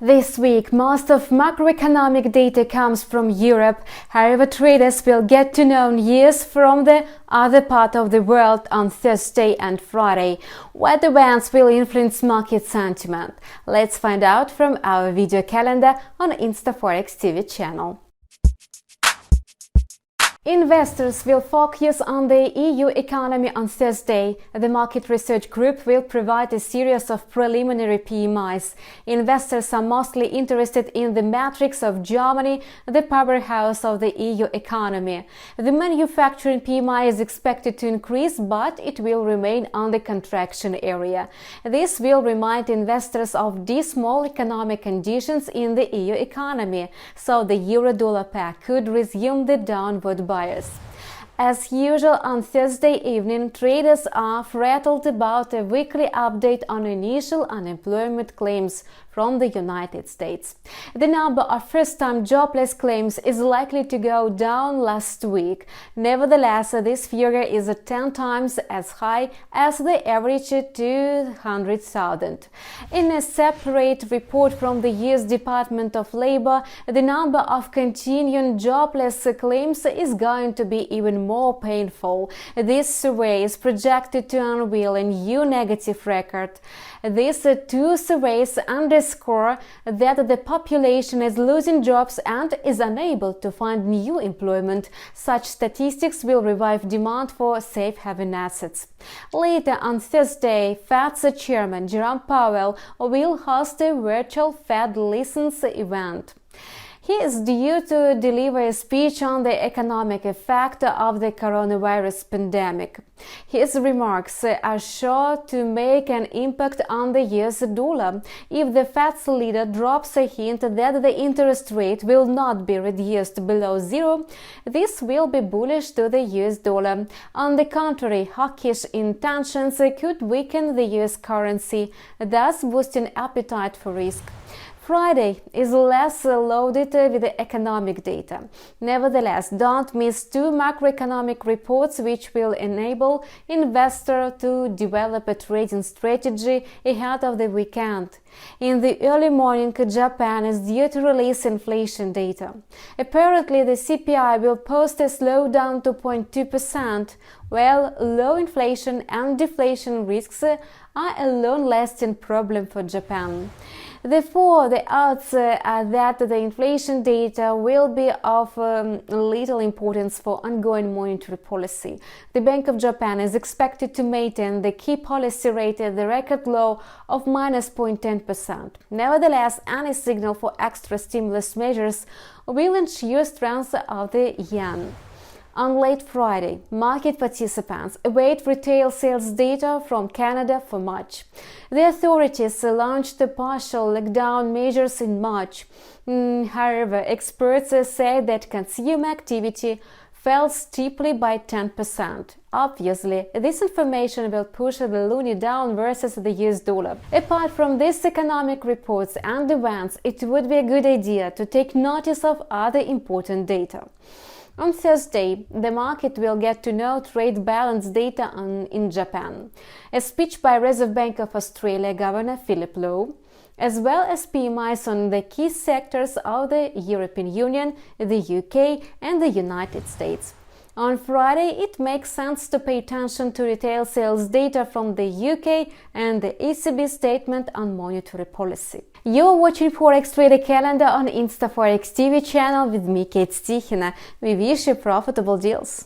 This week, most of macroeconomic data comes from Europe. However, traders will get to know news from the other part of the world on Thursday and Friday. What events will influence market sentiment? Let's find out from our video calendar on InstaForex TV channel. Investors will focus on the EU economy on Thursday. The market research group will provide a series of preliminary PMIs. Investors are mostly interested in the metrics of Germany, the powerhouse of the EU economy. The manufacturing PMI is expected to increase, but it will remain on the contraction area. This will remind investors of dismal economic conditions in the EU economy, so the euro-dollar pair could resume the downward bias. As usual, on Thursday evening, traders are rattled about a weekly update on initial unemployment claims from the United States. The number of first-time jobless claims is likely to go down last week. Nevertheless, this figure is 10 times as high as the average 200,000. In a separate report from the U.S. Department of Labor, the number of continuing jobless claims is going to be even more painful. This survey is projected to unveil a new negative record. These two surveys underscore that the population is losing jobs and is unable to find new employment. Such statistics will revive demand for safe haven assets. Later on Thursday, Fed's chairman Jerome Powell will host a virtual Fed Listens event. He is due to deliver a speech on the economic effect of the coronavirus pandemic. His remarks are sure to make an impact on the US dollar. If the Fed's leader drops a hint that the interest rate will not be reduced below zero, this will be bullish to the US dollar. On the contrary, hawkish intentions could weaken the US currency, thus boosting appetite for risk. Friday is less loaded with economic data. Nevertheless, don't miss two macroeconomic reports which will enable investors to develop a trading strategy ahead of the weekend. In the early morning, Japan is due to release inflation data. Apparently, the CPI will post a slowdown to 0.2%, while low inflation and deflation risks are a long-lasting problem for Japan. Therefore, the odds are that the inflation data will be of little importance for ongoing monetary policy. The Bank of Japan is expected to maintain the key policy rate at the record low of minus 0.10%. Nevertheless, any signal for extra stimulus measures will ensure strength of the yen. On late Friday, market participants await retail sales data from Canada for March. The authorities launched partial lockdown measures in March. However, experts say that consumer activity fell steeply by 10%. Obviously, this information will push the loonie down versus the US dollar. Apart from these economic reports and events, it would be a good idea to take notice of other important data. On Thursday, the market will get to know trade balance data in Japan, a speech by Reserve Bank of Australia Governor Philip Lowe, as well as PMIs on the key sectors of the European Union, the UK and the United States. On Friday, it makes sense to pay attention to retail sales data from the UK and the ECB statement on monetary policy. You're watching Forex Trader Calendar on InstaForex TV channel with me, Kate Stichina. We wish you profitable deals.